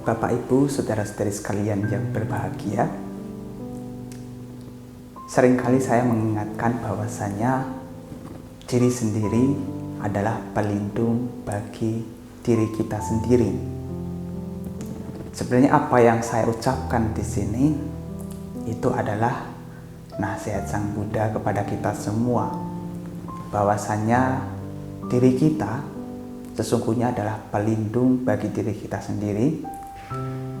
Bapak, Ibu, saudara-saudari sekalian yang berbahagia, seringkali saya mengingatkan bahwasanya diri sendiri adalah pelindung bagi diri kita sendiri. Sebenarnya apa yang saya ucapkan di sini itu adalah nasihat Sang Buddha kepada kita semua, bahwasanya diri kita sesungguhnya adalah pelindung bagi diri kita sendiri.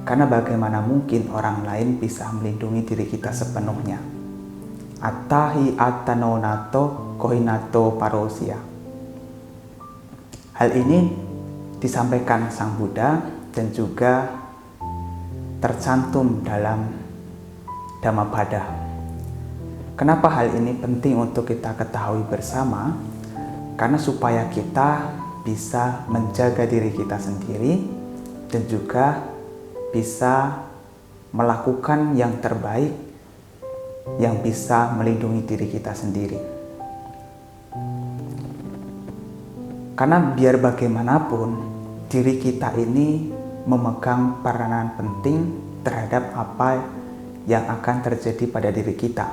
Karena bagaimana mungkin orang lain bisa melindungi diri kita sepenuhnya? Attahi attanonato kohinato parosia. Hal ini disampaikan Sang Buddha dan juga tercantum dalam Dhammapada. Kenapa hal ini penting untuk kita ketahui bersama? Karena supaya kita bisa menjaga diri kita sendiri dan juga bisa melakukan yang terbaik yang bisa melindungi diri kita sendiri. Karena biar bagaimanapun diri kita ini memegang peranan penting terhadap apa yang akan terjadi pada diri kita.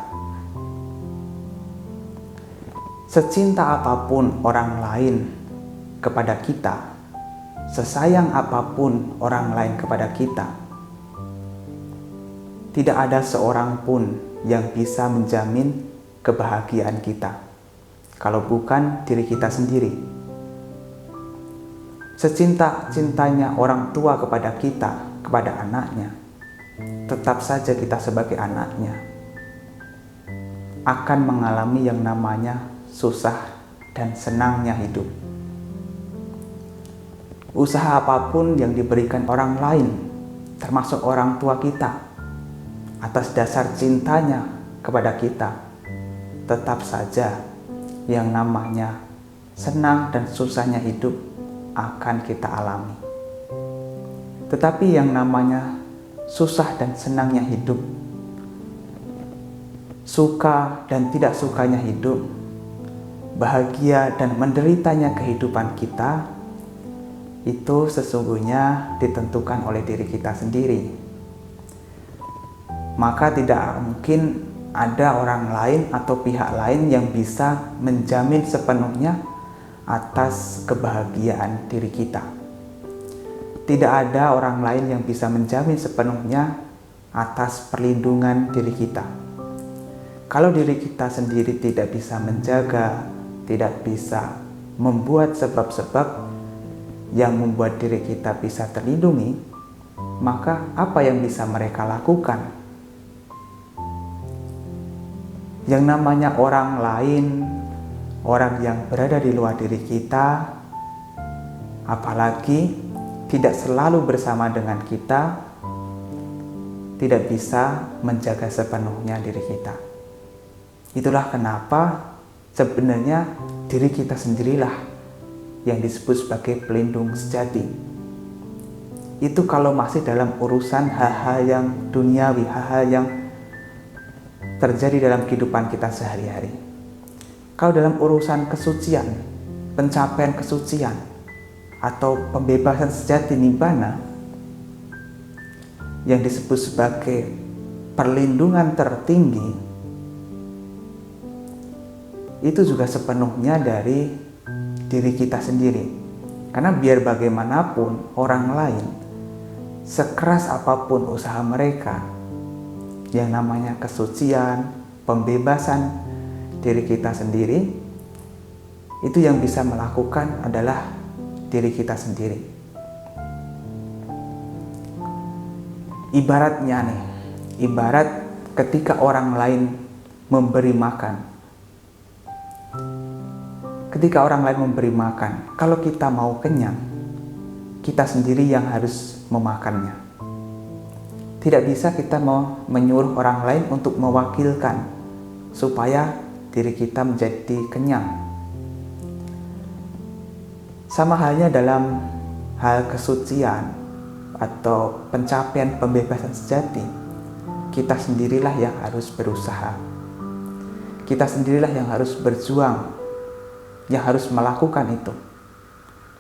Secinta apapun orang lain kepada kita, sesayang apapun orang lain kepada kita, tidak ada seorang pun yang bisa menjamin kebahagiaan kita kalau bukan diri kita sendiri. Secinta-cintanya orang tua kepada kita, kepada anaknya, tetap saja kita sebagai anaknya akan mengalami yang namanya susah dan senangnya hidup. Usaha apapun yang diberikan orang lain, termasuk orang tua kita, atas dasar cintanya kepada kita, tetap saja yang namanya senang dan susahnya hidup akan kita alami. Tetapi yang namanya susah dan senangnya hidup, suka dan tidak sukanya hidup, bahagia dan menderitanya kehidupan kita, itu sesungguhnya ditentukan oleh diri kita sendiri. Maka tidak mungkin ada orang lain atau pihak lain yang bisa menjamin sepenuhnya atas kebahagiaan diri kita. Tidak ada orang lain yang bisa menjamin sepenuhnya atas perlindungan diri kita. Kalau diri kita sendiri tidak bisa menjaga, tidak bisa membuat sebab-sebab yang membuat diri kita bisa terlindungi, maka apa yang bisa mereka lakukan? Yang namanya orang lain, orang yang berada di luar diri kita, apalagi tidak selalu bersama dengan kita, tidak bisa menjaga sepenuhnya diri kita. Itulah kenapa sebenarnya diri kita sendirilah yang disebut sebagai pelindung sejati. Itu kalau masih dalam urusan hal-hal yang duniawi, hal-hal yang terjadi dalam kehidupan kita sehari-hari. Kalau dalam urusan kesucian, pencapaian kesucian, atau pembebasan sejati nibbana, yang disebut sebagai perlindungan tertinggi, itu juga sepenuhnya dari diri kita sendiri. Karena biar bagaimanapun orang lain, sekeras apapun usaha mereka, yang namanya kesucian, pembebasan diri kita sendiri, itu yang bisa melakukan adalah diri kita sendiri. Ibaratnya nih, ibarat ketika orang lain memberi makan. Ketika orang lain memberi makan, kalau kita mau kenyang, kita sendiri yang harus memakannya. Tidak bisa kita mau menyuruh orang lain untuk mewakilkan supaya diri kita menjadi kenyang. Sama halnya dalam hal kesucian atau pencapaian pembebasan sejati, kita sendirilah yang harus berusaha. Kita sendirilah yang harus berjuang, yang harus melakukan itu.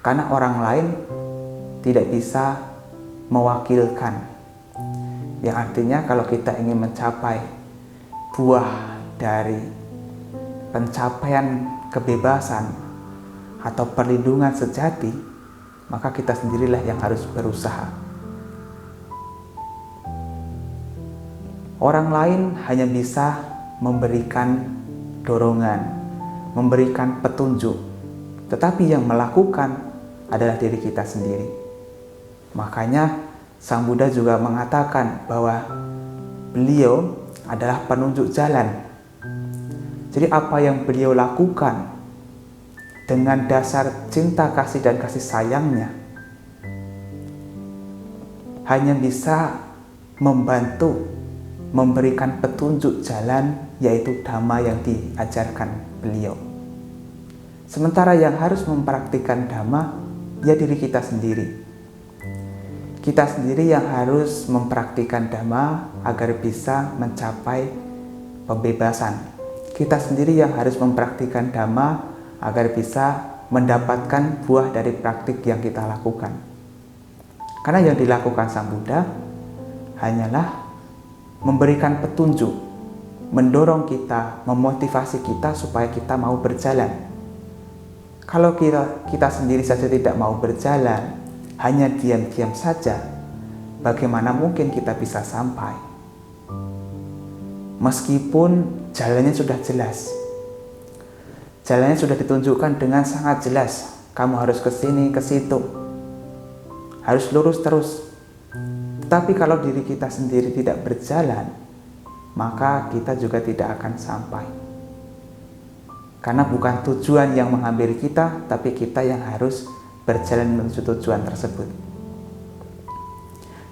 Karena orang lain tidak bisa mewakilkan. Yang artinya kalau kita ingin mencapai buah dari pencapaian kebebasan atau perlindungan sejati, maka kita sendirilah yang harus berusaha. Orang lain hanya bisa memberikan dorongan, memberikan petunjuk, tetapi yang melakukan adalah diri kita sendiri. Makanya Sang Buddha juga mengatakan bahwa beliau adalah penunjuk jalan. Jadi apa yang beliau lakukan dengan dasar cinta kasih dan kasih sayangnya hanya bisa membantu memberikan petunjuk jalan, yaitu Dhamma yang diajarkan beliau. Sementara yang harus mempraktikkan Dhamma ya diri kita sendiri. Kita sendiri yang harus mempraktikkan Dhamma agar bisa mencapai pembebasan. Kita sendiri yang harus mempraktikkan Dhamma agar bisa mendapatkan buah dari praktik yang kita lakukan. Karena yang dilakukan Sang Buddha hanyalah memberikan petunjuk, mendorong kita, memotivasi kita supaya kita mau berjalan. Kalau kita sendiri saja tidak mau berjalan, hanya diam-diam saja, bagaimana mungkin kita bisa sampai? Meskipun jalannya sudah jelas, jalannya sudah ditunjukkan dengan sangat jelas, kamu harus ke sini, ke situ, harus lurus terus. Tapi kalau diri kita sendiri tidak berjalan, maka kita juga tidak akan sampai. Karena bukan tujuan yang menghampiri kita, tapi kita yang harus berjalan menuju tujuan tersebut.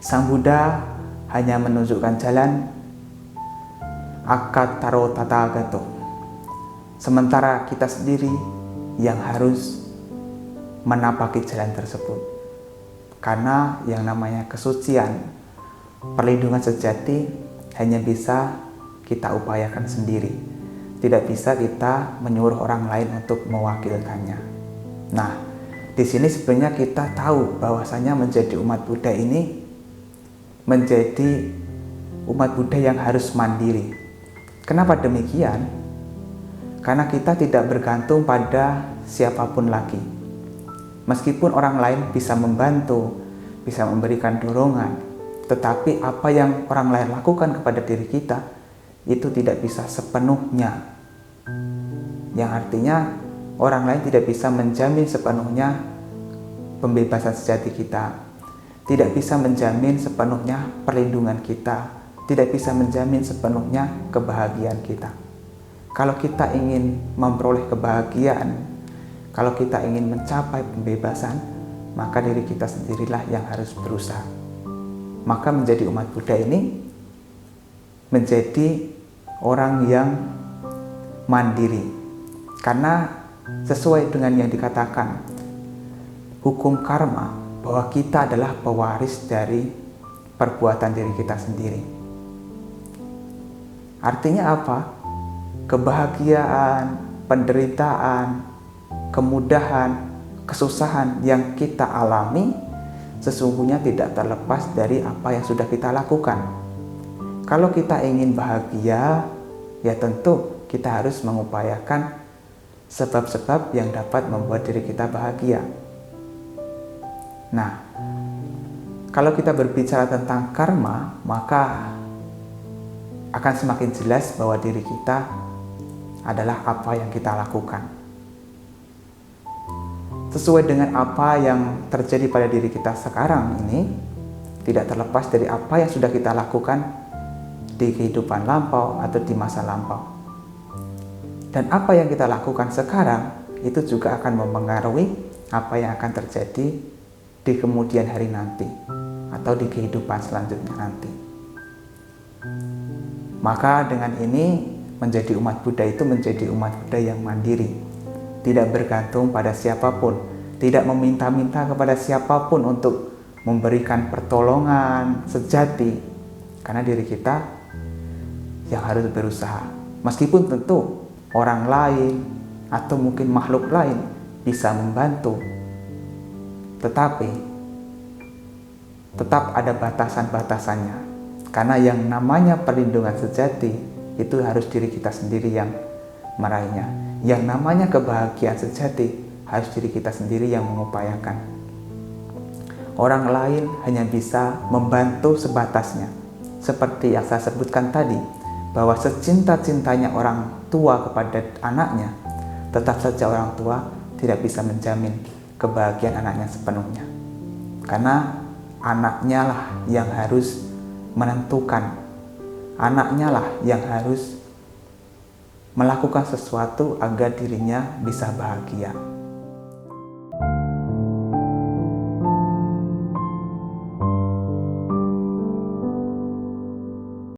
Sang Buddha hanya menunjukkan jalan Akataro Tathagato. Sementara kita sendiri yang harus menapaki jalan tersebut. Karena yang namanya kesucian, perlindungan sejati hanya bisa kita upayakan sendiri. Tidak bisa kita menyuruh orang lain untuk mewakilkannya. Nah, di sini sebenarnya kita tahu bahwasanya menjadi umat Buddha ini menjadi umat Buddha yang harus mandiri. Kenapa demikian? Karena kita tidak bergantung pada siapapun lagi. Meskipun orang lain bisa membantu, bisa memberikan dorongan, tetapi apa yang orang lain lakukan kepada diri kita itu tidak bisa sepenuhnya. Yang artinya orang lain tidak bisa menjamin sepenuhnya pembebasan sejati kita, tidak bisa menjamin sepenuhnya perlindungan kita, tidak bisa menjamin sepenuhnya kebahagiaan kita. Kalau kita ingin memperoleh kebahagiaan, kalau kita ingin mencapai pembebasan, maka diri kita sendirilah yang harus berusaha. Maka menjadi umat Buddha ini menjadi orang yang mandiri. Karena sesuai dengan yang dikatakan hukum karma, bahwa kita adalah pewaris dari perbuatan diri kita sendiri. Artinya apa? Kebahagiaan, penderitaan, kemudahan, kesusahan yang kita alami sesungguhnya tidak terlepas dari apa yang sudah kita lakukan. Kalau kita ingin bahagia, ya tentu kita harus mengupayakan sebab-sebab yang dapat membuat diri kita bahagia. Nah, kalau kita berbicara tentang karma, maka akan semakin jelas bahwa diri kita adalah apa yang kita lakukan. Sesuai dengan apa yang terjadi pada diri kita sekarang ini, tidak terlepas dari apa yang sudah kita lakukan di kehidupan lampau atau di masa lampau. Dan apa yang kita lakukan sekarang itu juga akan mempengaruhi apa yang akan terjadi di kemudian hari nanti atau di kehidupan selanjutnya nanti. Maka dengan ini menjadi umat Buddha itu menjadi umat Buddha yang mandiri, tidak bergantung pada siapapun, tidak meminta-minta kepada siapapun untuk memberikan pertolongan sejati, karena diri kita yang harus berusaha. Meskipun tentu orang lain atau mungkin makhluk lain bisa membantu, tetapi tetap ada batasan-batasannya. Karena yang namanya perlindungan sejati itu harus diri kita sendiri yang meraihnya. Yang namanya kebahagiaan sejati harus diri kita sendiri yang mengupayakan. Orang lain hanya bisa membantu sebatasnya. Seperti yang saya sebutkan tadi, bahwa secinta-cintanya orang tua kepada anaknya, tetap saja orang tua tidak bisa menjamin kebahagiaan anaknya sepenuhnya. Karena anaknya lah yang harus menentukan, anaknya lah yang harus melakukan sesuatu agar dirinya bisa bahagia.